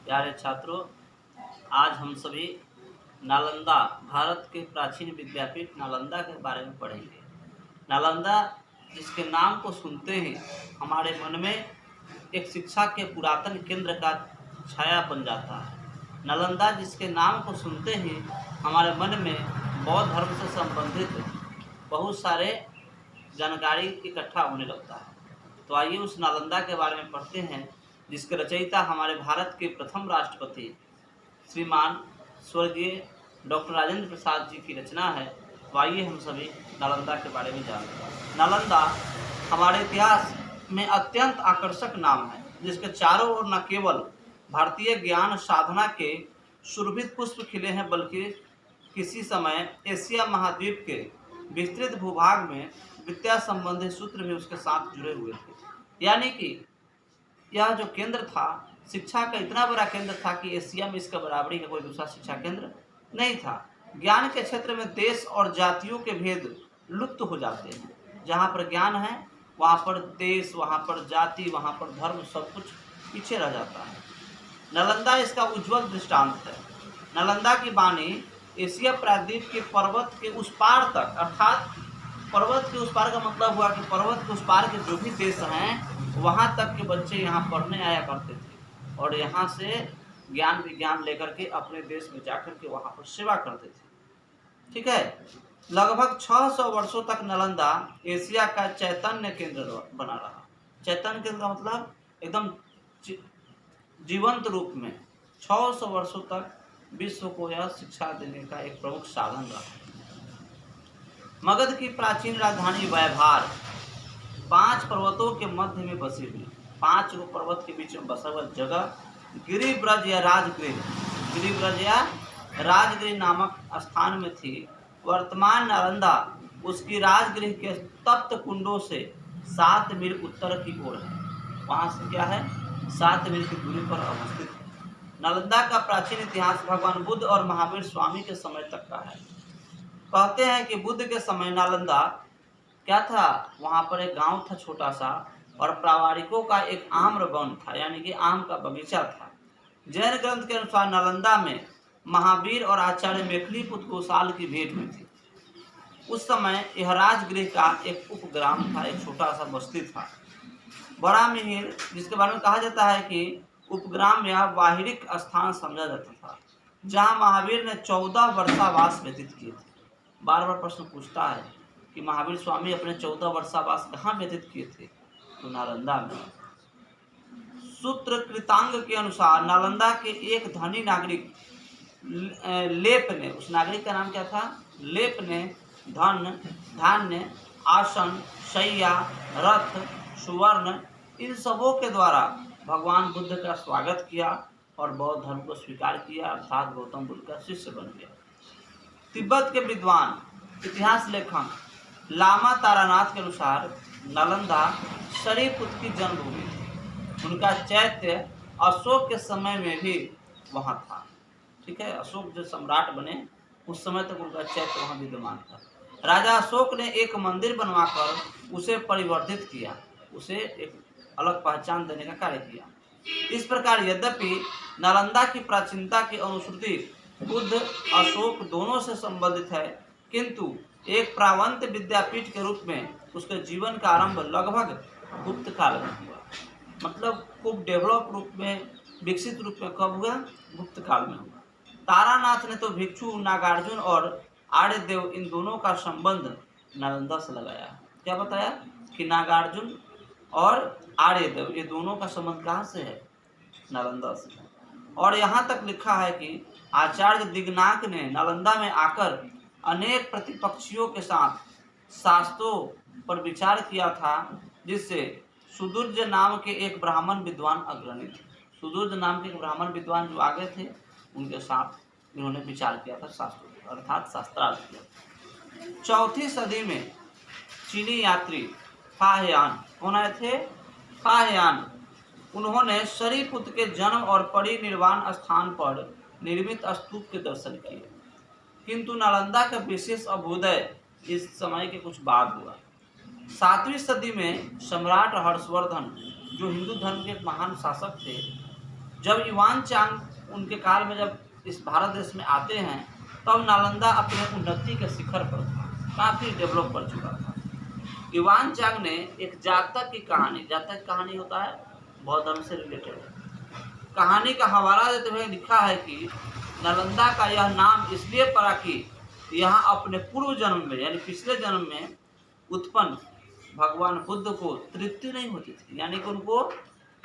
प्यारे छात्रों, आज हम सभी नालंदा, भारत के प्राचीन विद्यापीठ नालंदा के बारे में पढ़ेंगे। नालंदा जिसके नाम को सुनते ही हमारे मन में एक शिक्षा के पुरातन केंद्र का छाया बन जाता है। नालंदा जिसके नाम को सुनते ही हमारे मन में बौद्ध धर्म से संबंधित बहुत सारे जानकारी इकट्ठा होने लगता है। तो आइए उस नालंदा के बारे में पढ़ते हैं, जिसके रचयिता हमारे भारत के प्रथम राष्ट्रपति श्रीमान स्वर्गीय डॉक्टर राजेंद्र प्रसाद जी की रचना है। तो आइए हम सभी नालंदा के बारे में जानते हैं। नालंदा हमारे इतिहास में अत्यंत आकर्षक नाम है, जिसके चारों ओर न केवल भारतीय ज्ञान साधना के सुरभित पुष्प खिले हैं, बल्कि किसी समय एशिया महाद्वीप के विस्तृत भूभाग में विद्या संबंधी सूत्र भी उसके साथ जुड़े हुए थे। यानी कि यह जो केंद्र था, शिक्षा का इतना बड़ा केंद्र था कि एशिया में इसका बराबरी का कोई दूसरा शिक्षा केंद्र नहीं था। ज्ञान के क्षेत्र में देश और जातियों के भेद लुप्त हो जाते हैं। जहाँ पर ज्ञान है वहाँ पर देश, वहाँ पर जाति, वहाँ पर धर्म, सब कुछ पीछे रह जाता है। नालंदा इसका उज्जवल दृष्टांत है। नालंदा की वाणी एशिया प्रायद्वीप के पर्वत के उस पार तक, अर्थात पर्वत के उस पार का मतलब हुआ कि पर्वत के उस पार के जो भी देश हैं वहाँ तक के बच्चे यहाँ पढ़ने आया करते थे और यहाँ से ज्ञान विज्ञान लेकर के अपने देश में जाकर के वहाँ पर सेवा करते थे। ठीक है। लगभग 600 वर्षों तक नालंदा एशिया का चैतन्य केंद्र बना रहा। चैतन्य केंद्र का मतलब एकदम जीवंत रूप में 600 वर्षों तक विश्व को यह शिक्षा देने का एक प्रमुख साधन रहा। मगध की प्राचीन राजधानी व्यवहार 5 पर्वतों के मध्य में बसी हुई, 5 पर्वत के बीच में बसा हुआ जगह गिरिब्रज या राजगृह, गिरिब्रज या राजगृह नामक स्थान में थी। वर्तमान नालंदा उसकी राजगृह के तप्त कुंडों से 7 मील उत्तर की ओर है। वहाँ से क्या है, 7 मील की दूरी पर अवस्थित है। नालंदा का प्राचीन इतिहास भगवान बुद्ध और महावीर स्वामी के समय तक का है। कहते हैं कि बुद्ध के समय नालंदा क्या था, वहाँ पर एक गांव था छोटा सा, और प्रावारिकों का एक आम्र वन था, यानी कि आम का बगीचा था। जैन ग्रंथ के अनुसार नालंदा में महावीर और आचार्य मेखलीपुत्र गोसाल की भेंट हुई थी। उस समय यह राजगृह का एक उपग्राम था, एक छोटा सा बस्ती था, बड़ा मिहिर, जिसके बारे में कहा जाता है कि उपग्राम या वाहिरिक स्थान समझा जाता था, जहाँ महावीर ने 14 वर्षावास व्यतीत किए थे। बार बार प्रश्न पूछता है कि महावीर स्वामी अपने 14 वर्षावास कहाँ व्यतीत किए थे, तो नालंदा में। सूत्र कृतांग के अनुसार नालंदा के एक धनी नागरिक लेप ने, उस नागरिक का नाम क्या था, लेप ने धन, धान्य, आसन, शैया, रथ, सुवर्ण, इन सबों के द्वारा भगवान बुद्ध का स्वागत किया और बौद्ध धर्म को स्वीकार किया, अर्थात गौतम बुद्ध का शिष्य बन गया। तिब्बत के विद्वान इतिहास लेखक लामा तारानाथ के अनुसार नालंदा शरीपुत्र की जन्मभूमि थी। उनका चैत्य अशोक के समय में भी वहाँ था। ठीक है, अशोक जो सम्राट बने उस समय तक उनका चैत्य वहाँ विद्यमान था। राजा अशोक ने एक मंदिर बनवाकर उसे परिवर्तित किया, उसे एक अलग पहचान देने का कार्य किया। इस प्रकार यद्यपि नालंदा की प्राचीनता की अनुश्रुति बुद्ध, अशोक दोनों से संबंधित है, किंतु एक प्रावंत विद्यापीठ के रूप में उसके जीवन का आरंभ लगभग गुप्त काल में हुआ। मतलब खूब डेवलप रूप में, विकसित रूप में कब हुआ, गुप्त काल में हुआ। तारानाथ ने तो भिक्षु नागार्जुन और आर्यदेव, इन दोनों का संबंध नालंदा से लगाया। क्या बताया कि नागार्जुन और आर्यदेव, ये दोनों का संबंध कहाँ से है, नालंदा से। और यहाँ तक लिखा है कि आचार्य दिगनाक ने नालंदा में आकर अनेक प्रतिपक्षियों के साथ शास्त्रों पर विचार किया था, जिससे सुदुर्ज नाम के एक ब्राह्मण विद्वान अग्रणी थे। सुदुर्ज नाम के एक ब्राह्मण विद्वान जो आगे थे, उनके साथ इन्होंने विचार किया था, शास्त्रों अर्थात शास्त्रार्थ किया। 4वीं सदी में चीनी यात्री फाहियान, कौन आए थे, फाहियान, उन्होंने शरीपुत्र के जन्म और परिनिर्वाण स्थान पर निर्मित स्तूप के दर्शन किए, किंतु नालंदा का विशेष अभ्युदय इस समय के कुछ बाद हुआ। 7वीं सदी में सम्राट हर्षवर्धन, जो हिंदू धर्म के महान शासक थे, जब युवान चांग उनके काल में जब इस भारत देश में आते हैं तब नालंदा अपने उन्नति के शिखर पर था, काफ़ी डेवलप कर चुका था। युवान चांग ने एक जातक की कहानी, जातक कहानी होता है बौद्ध धर्म से रिलेटेड कहानी का हवाला देते हुए लिखा है कि नालंदा का यह नाम इसलिए पड़ा कि यहाँ अपने पूर्व जन्म में यानी पिछले जन्म में उत्पन्न भगवान बुद्ध को तृप्ति नहीं होती थी, यानी कि उनको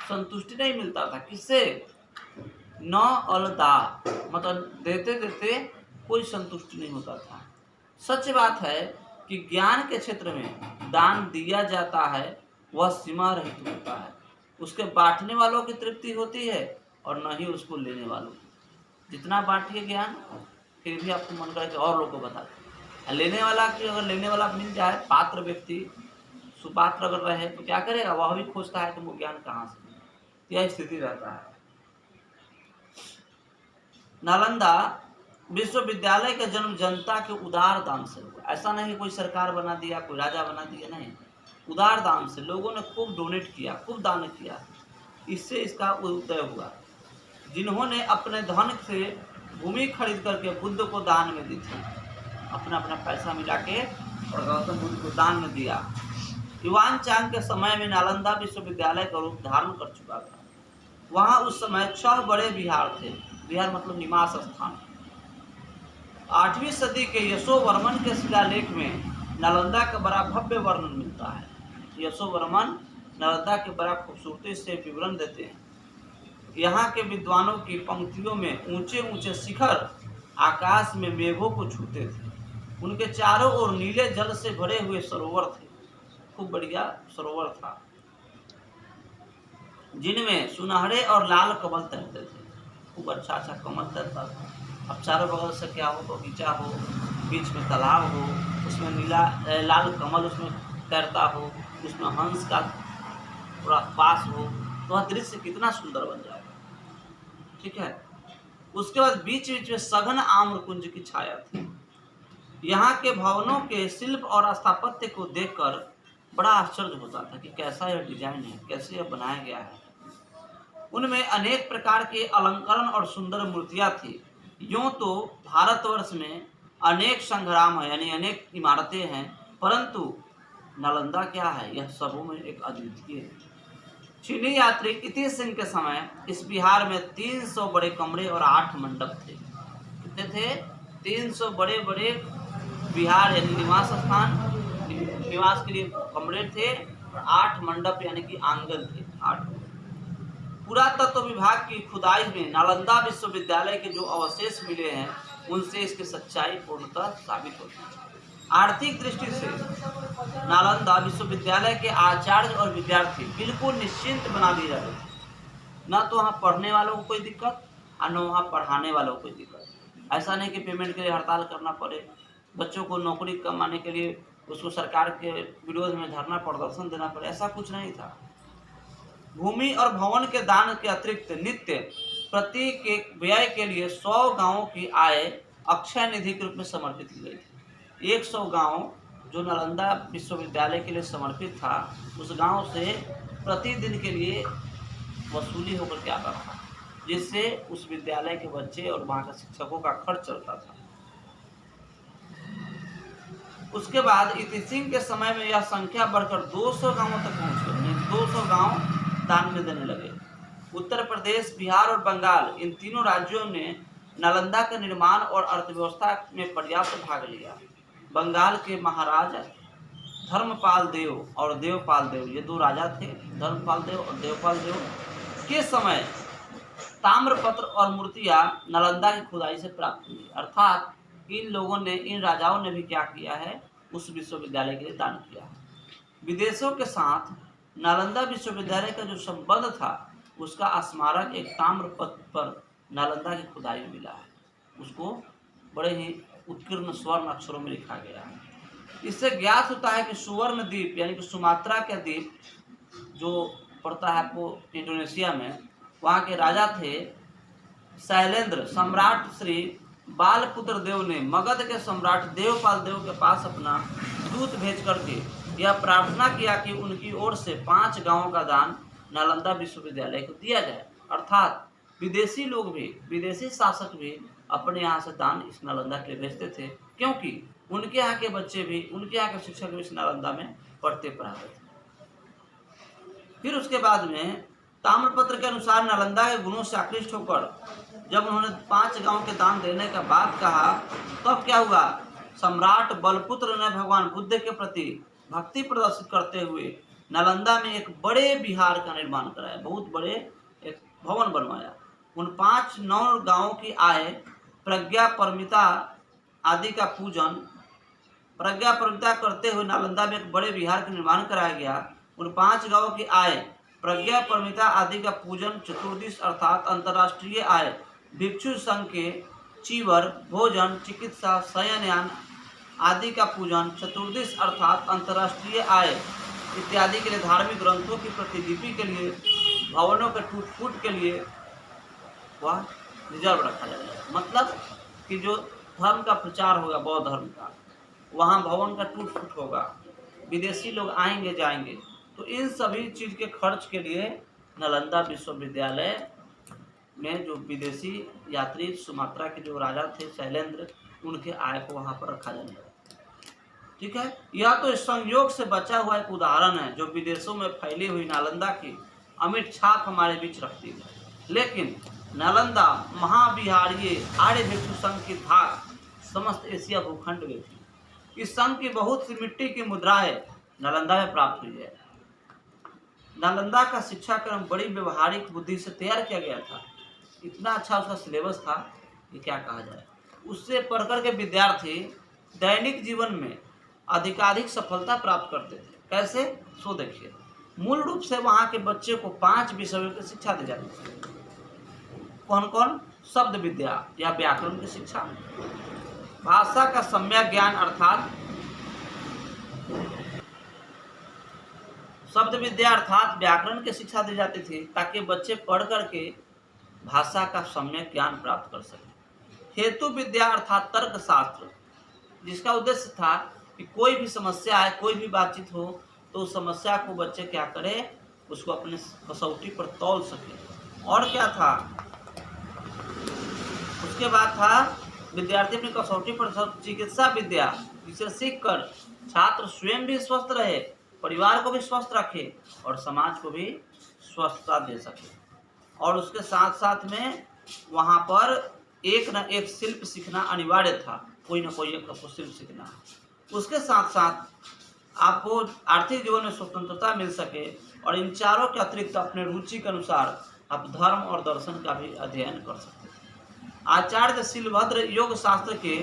संतुष्टि नहीं मिलता था। किससे? न अलदा, मतलब देते देते कोई संतुष्टि नहीं होता था। सच बात है कि ज्ञान के क्षेत्र में दान दिया जाता है वह सीमा रहित होता है, उसके बांटने वालों की तृप्ति होती है और न ही उसको लेने वालों की। जितना बांटिए ज्ञान फिर भी आपको मन करे कि और लोगों को बताते। लेने वाला की अगर लेने वाला मिल जाए, पात्र व्यक्ति सुपात्र अगर रहे तो क्या करेगा, वह भी खोजता है कि वो ज्ञान कहाँ से। यह स्थिति रहता है। नालंदा विश्वविद्यालय का जन्म जनता के उदार दान से हुआ। ऐसा नहीं कोई सरकार बना दिया, कोई राजा बना दिया, नहीं, उदार दान से लोगों ने खूब डोनेट किया, खूब दान किया, इससे इसका उदय हुआ। जिन्होंने अपने धन से भूमि खरीद करके बुद्ध को दान में दी थी, अपना अपना पैसा मिला के और गौतम बुद्ध को दान में दिया। युवान चांग के समय में नालंदा विश्वविद्यालय का रूप धारण कर चुका था। वहाँ उस समय 6 बड़े विहार थे। विहार मतलब निवास स्थान। 8वीं सदी के यशोवर्मन के शिलालेख में नालंदा का बड़ा भव्य वर्णन मिलता है। यशोवर्मन नालंदा के बड़ा खूबसूरती से विवरण देते हैं। यहाँ के विद्वानों की पंक्तियों में ऊंचे ऊंचे शिखर आकाश में मेघों को छूते थे। उनके चारों ओर नीले जल से भरे हुए सरोवर थे, खूब बढ़िया सरोवर था, जिनमें सुनहरे और लाल कमल तैरते थे। खूब अच्छा अच्छा कमल तैरता था। अब चारों बगल से क्या हो, बगीचा हो, बीच में तालाब हो, उसमें नीला लाल कमल उसमें तैरता हो, उसमें हंस का पूरा पास हो, तो वह दृश्य कितना सुंदर बन जाएगा। ठीक है। उसके बाद बीच बीच में सघन आम्र कुंज की छाया थी। यहाँ के भवनों के शिल्प और स्थापत्य को देखकर बड़ा आश्चर्य होता था कि कैसा यह डिजाइन है, कैसे यह बनाया गया है। उनमें अनेक प्रकार के अलंकरण और सुंदर मूर्तियां थी। यूं तो भारतवर्ष में अनेक संग्राम है, यानी अनेक इमारतें हैं, परंतु नालंदा क्या है, यह सबों में एक अद्वितीय है। चीनी यात्री इति सिंह के समय इस बिहार में 300 बड़े कमरे और 8 मंडप थे। कितने थे? 300 बड़े बड़े विहार यानी निवास स्थान, निवास के लिए कमरे थे और 8 मंडप यानी कि आंगन थे। 8। पुरातत्व विभाग की खुदाई में नालंदा विश्वविद्यालय के जो अवशेष मिले हैं उनसे इसकी सच्चाई पूर्णतः साबित होती है। आर्थिक दृष्टि से नालंदा विश्वविद्यालय के आचार्य और विद्यार्थी बिल्कुल निश्चिंत बना दिए जाते थे। न तो वहाँ पढ़ने वालों को कोई दिक्कत और न वहाँ पढ़ाने वालों को कोई दिक्कत। ऐसा नहीं कि पेमेंट के लिए हड़ताल करना पड़े, बच्चों को नौकरी कमाने के लिए उसको सरकार के विरोध में धरना प्रदर्शन देना पड़े, ऐसा कुछ नहीं था। भूमि और भवन के दान के अतिरिक्त नित्य प्रति के व्यय के लिए 100 गांवों की आय अक्षय निधि के रूप में समर्पित की गई थी। 100 गांव जो नालंदा विश्वविद्यालय के लिए समर्पित था, उस गांव से प्रतिदिन के लिए वसूली होकर के आता था, जिससे उस विद्यालय के बच्चे और वहाँ के शिक्षकों का खर्च चलता था। उसके बाद इति सिंह के समय में यह संख्या बढ़कर 200 गांवों तक पहुँच गई। 200 गांव दान में देने लगे। उत्तर प्रदेश, बिहार और बंगाल, इन तीनों राज्यों ने नालंदा के निर्माण और अर्थव्यवस्था में पर्याप्त भाग लिया। बंगाल के महाराजा धर्मपाल देव और देवपाल देव, ये 2 राजा थे, धर्मपाल देव और देवपाल देव के समय ताम्रपत्र और मूर्तियां नालंदा की खुदाई से प्राप्त हुई। अर्थात इन लोगों ने, इन राजाओं ने भी क्या किया है, उस विश्वविद्यालय के लिए दान किया है। विदेशों के साथ नालंदा विश्वविद्यालय का जो संबंध था, उसका स्मारक एक ताम्रपत्र पर नालंदा की खुदाई में मिला है। उसको बड़े ही उत्कीर्ण स्वर्ण अक्षरों में लिखा गया है। इससे ज्ञात होता है कि सुवर्ण द्वीप यानी कि सुमात्रा के द्वीप जो पड़ता है आपको इंडोनेशिया में, वहाँ के राजा थे शैलेंद्र। सम्राट श्री बालपुत्र देव ने मगध के सम्राट देवपाल देव के पास अपना दूत भेज करके यह प्रार्थना किया कि उनकी ओर से 5 गांवों का दान नालंदा विश्वविद्यालय को दिया जाए। अर्थात विदेशी लोग भी, विदेशी शासक भी अपने यहाँ से दान इस नालंदा के लिए भेजते थे, क्योंकि उनके यहाँ के बच्चे भी, उनके यहाँ के शिक्षक भी इस नालंदा में पढ़ते पढ़ाते थे। फिर उसके बाद में ताम्रपत्र के अनुसार नालंदा के गुणों से आकृष्ट होकर जब उन्होंने 5 गांव के दान देने का बात कहा, तब क्या हुआ, सम्राट बलपुत्र ने भगवान बुद्ध के प्रति भक्ति प्रदर्शित करते हुए नालंदा में एक बड़े विहार का निर्माण कराया, बहुत बड़े एक भवन बनवाया। उन 5 नौ गांवों की आय प्रज्ञा परमिता आदि का पूजन, प्रज्ञा परमिता करते हुए नालंदा में एक बड़े विहार का निर्माण कराया गया। उन 5 गांवों की आय प्रज्ञा परमिता आदि का पूजन, चतुर्दिश अर्थात अंतर्राष्ट्रीय आय, भिक्षु संघ के चीवर, भोजन, चिकित्सा, शयनयान आदि का पूजन, चतुर्दिश अर्थात अंतर्राष्ट्रीय आय इत्यादि के लिए, धार्मिक ग्रंथों की प्रतिलिपि के लिए, भवनों के टूट फूट के लिए वह रिजर्व रखा जाएगा। मतलब कि जो धर्म का प्रचार होगा, बौद्ध धर्म का, वहाँ भवन का टूट फूट होगा, विदेशी लोग आएंगे जाएंगे, तो इन सभी चीज़ के खर्च के लिए नालंदा विश्वविद्यालय में जो विदेशी यात्री सुमात्रा के जो राजा थे शैलेंद्र, उनके आय को वहाँ पर रखा जाने लगा। ठीक है, यह तो संयोग से बचा हुआ एक उदाहरण है जो विदेशों में फैली हुई नालंदा की अमिट छाप हमारे बीच रखती है। लेकिन नालंदा महाविहारीय आर्य भिक्षु संघ की धाक समस्त एशिया भूखंड में थी। इस संघ की बहुत सी मिट्टी की मुद्राएं नालंदा में प्राप्त हुई है। नालंदा का शिक्षा क्रम बड़ी व्यवहारिक बुद्धि से तैयार किया गया था। इतना अच्छा उसका सिलेबस था कि क्या कहा जाए। उससे पढ़कर के विद्यार्थी दैनिक जीवन में अधिकाधिक सफलता प्राप्त करते थे। कैसे, सो देखिए, मूल रूप से वहाँ के बच्चे को 5 विषयों की शिक्षा दी जाती थी। कौन कौन, शब्द विद्या या व्याकरण की शिक्षा, भाषा का सम्यक ज्ञान अर्थात शब्द विद्या अर्थात व्याकरण की शिक्षा दी जाती थी, ताकि बच्चे पढ़ करके भाषा का सम्यक ज्ञान प्राप्त कर सकें। हेतु विद्या अर्थात तर्क शास्त्र, जिसका उद्देश्य था कि कोई भी समस्या है, कोई भी बातचीत हो, तो उस समस्या को बच्चे क्या करें, उसको अपने कसौटी पर तौल सके। और क्या था, उसके बाद था विद्यार्थी अपनी कसौटी पर चिकित्सा विद्या, जिसे सीखकर छात्र स्वयं भी स्वस्थ रहे, परिवार को भी स्वस्थ रखे और समाज को भी स्वस्थता दे सके। और उसके साथ साथ में वहाँ पर एक न एक शिल्प सीखना अनिवार्य था, कोई ना कोई एक आपको शिल्प सीखना है। उसके साथ साथ आपको आर्थिक जीवन में स्वतंत्रता मिल सके, और इन चारों के अतिरिक्त अपने रुचि के अनुसार आप धर्म और दर्शन का भी अध्ययन कर सकते थे। आचार्य शिलभद्र योग शास्त्र के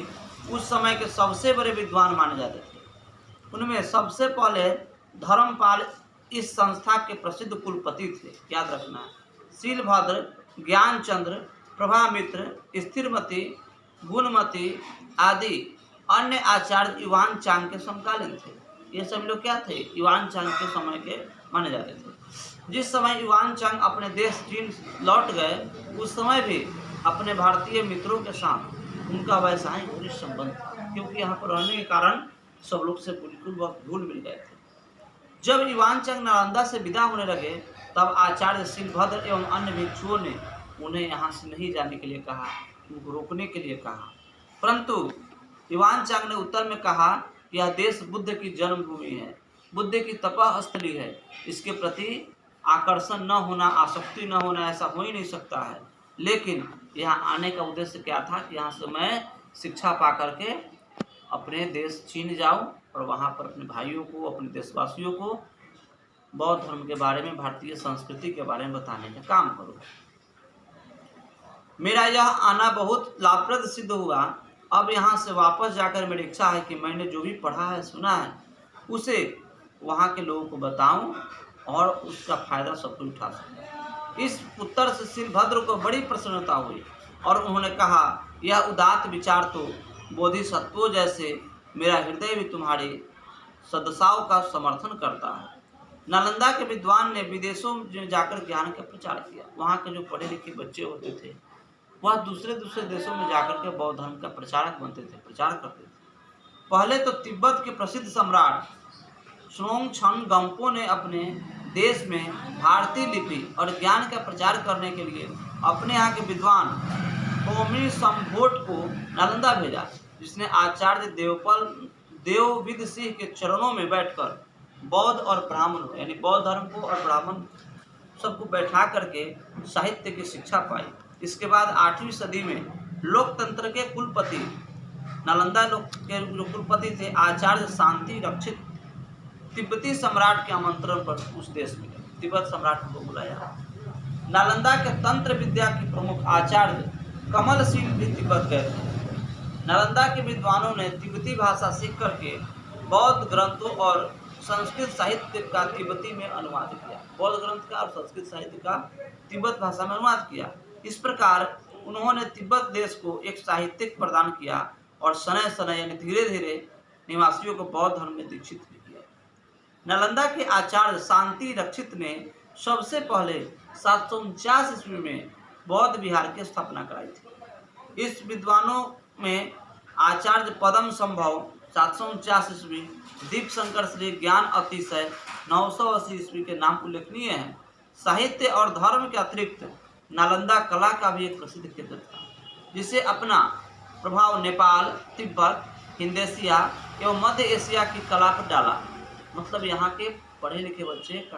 उस समय के सबसे बड़े विद्वान माने जाते थे। उनमें सबसे पहले धर्मपाल इस संस्था के प्रसिद्ध कुलपति थे, याद रखना है। शिलभद्र, ज्ञानचंद्र, प्रभामित्र, स्थिरमती, गुणमती आदि अन्य आचार्य युवान चांग के समकालीन थे। ये सब लोग क्या थे, युवान चांग के समय के माने जाते थे। जिस समय युवान चांग अपने देश चीन लौट गए, उस समय भी अपने भारतीय मित्रों के साथ उनका वैसा ही घनिष्ठ संबंध था, क्योंकि यहाँ पर रहने के कारण सब लोग से बिल्कुल वह घुल मिल गए थे। जब युवान चांग नालंदा से विदा होने लगे, तब आचार्य शिलभद्र एवं अन्य भिक्षुओं ने उन्हें यहाँ से नहीं जाने के लिए कहा, उनको रोकने के लिए कहा। परंतु युवान चांग ने उत्तर में कहा कि यह देश बुद्ध की जन्मभूमि है, बुद्ध की तपः स्थली है, इसके प्रति आकर्षण न होना, आसक्ति न होना, ऐसा हो ही नहीं सकता है। लेकिन यहाँ आने का उद्देश्य क्या था कि यहाँ से मैं शिक्षा पा करके अपने देश चीन जाऊँ और वहाँ पर अपने भाइयों को, अपने देशवासियों को बौद्ध धर्म के बारे में, भारतीय संस्कृति के बारे में बताने का काम करूँ। मेरा यह आना बहुत लाभप्रद सिद्ध हुआ। अब यहाँ से वापस जाकर मेरी इच्छा है कि मैंने जो भी पढ़ा है, सुना है, उसे वहाँ के लोगों को बताऊं और उसका फायदा सब कोई उठा सके। इस उत्तर से शिलभद्र को बड़ी प्रसन्नता हुई और उन्होंने कहा, यह उदात्त विचार तो बोधिसत्वों जैसे मेरा हृदय भी तुम्हारे सदसाव का समर्थन करता है। नालंदा के विद्वान ने विदेशों में जाकर ज्ञान का प्रचार किया। वहाँ के जो पढ़े लिखे बच्चे होते थे, वह दूसरे देशों में जाकर के बौद्ध धर्म का प्रचारक बनते थे, प्रचार करते थे। पहले तो तिब्बत के प्रसिद्ध सम्राट त्सोंग-छन गंपो ने अपने देश में भारतीय लिपि और ज्ञान का प्रचार करने के लिए अपने यहाँ के विद्वान होमी संभोट को नालंदा भेजा, जिसने आचार्य देवविद सिंह के चरणों में बैठकर बौद्ध और ब्राह्मण यानी बौद्ध धर्म को और ब्राह्मण सबको बैठा करके साहित्य की शिक्षा पाई। इसके बाद 8वीं सदी में लोकतंत्र के कुलपति नालंदा के जो कुलपति थे आचार्य शांति रक्षित तिब्बती सम्राट के आमंत्रण पर उस देश में गए। तिब्बत सम्राट को बुलाया। नालंदा के तंत्र विद्या के प्रमुख आचार्य कमल सिंह भी तिब्बत गए थे। नालंदा के विद्वानों ने तिब्बती भाषा सीख करके बौद्ध ग्रंथों और संस्कृत साहित्य का तिब्बती में अनुवाद किया। बौद्ध ग्रंथ का और संस्कृत साहित्य का तिब्बत भाषा में अनुवाद किया। इस प्रकार उन्होंने तिब्बत देश को एक साहित्यिक प्रदान किया और शनय शनय यानी धीरे धीरे निवासियों को बौद्ध धर्म में दीक्षित भी किया। नालंदा के आचार्य शांति रक्षित ने सबसे पहले 749 ईस्वी में बौद्ध विहार की स्थापना कराई थी। इस विद्वानों में आचार्य पदम संभव 749 ईस्वी, दीप शंकर श्री ज्ञान अतिशय 980 ईस्वी के नाम उल्लेखनीय हैं। साहित्य और धर्म के अतिरिक्त नालंदा कला का भी एक प्रसिद्ध केंद्र था, जिसे अपना प्रभाव नेपाल, तिब्बत, हिंद एशिया एवं मध्य एशिया की कला पर डाला। मतलब यहाँ के पढ़े लिखे बच्चे का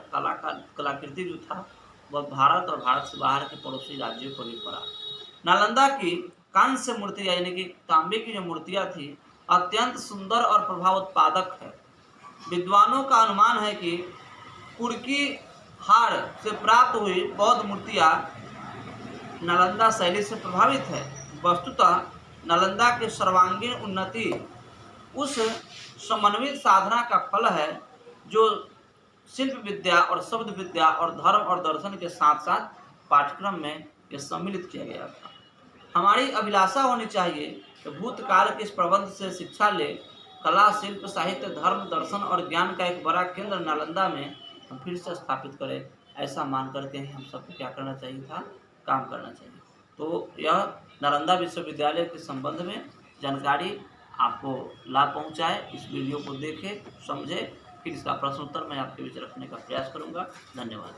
कलाकृति जो था वह भारत और भारत से बाहर के पड़ोसी राज्यों को भी पड़ा। नालंदा की कांस्य मूर्तियाँ यानी कि तांबे की जो मूर्तियाँ थी अत्यंत सुंदर और प्रभाव उत्पादक है। विद्वानों का अनुमान है कि कुर्की हार से प्राप्त हुई बौद्ध मूर्तियाँ नालंदा शैली से प्रभावित है। वस्तुतः नालंदा के सर्वांगीण उन्नति उस समन्वित साधना का फल है जो शिल्प विद्या और शब्द विद्या और धर्म और दर्शन के साथ साथ पाठ्यक्रम में यह सम्मिलित किया गया था। हमारी अभिलाषा होनी चाहिए कि भूतकाल के इस प्रबंध से शिक्षा ले कला, शिल्प, साहित्य, धर्म, दर्शन और ज्ञान का एक बड़ा केंद्र नालंदा में हम फिर से स्थापित करें। ऐसा मान करके ही हम सबको क्या करना चाहिए था, काम करना चाहिए। तो यह नालंदा विश्वविद्यालय के संबंध में जानकारी आपको लाभ पहुंचाए। इस वीडियो को देखें, समझें, फिर इसका प्रश्न उत्तर मैं आपके बीच रखने का प्रयास करूंगा। धन्यवाद।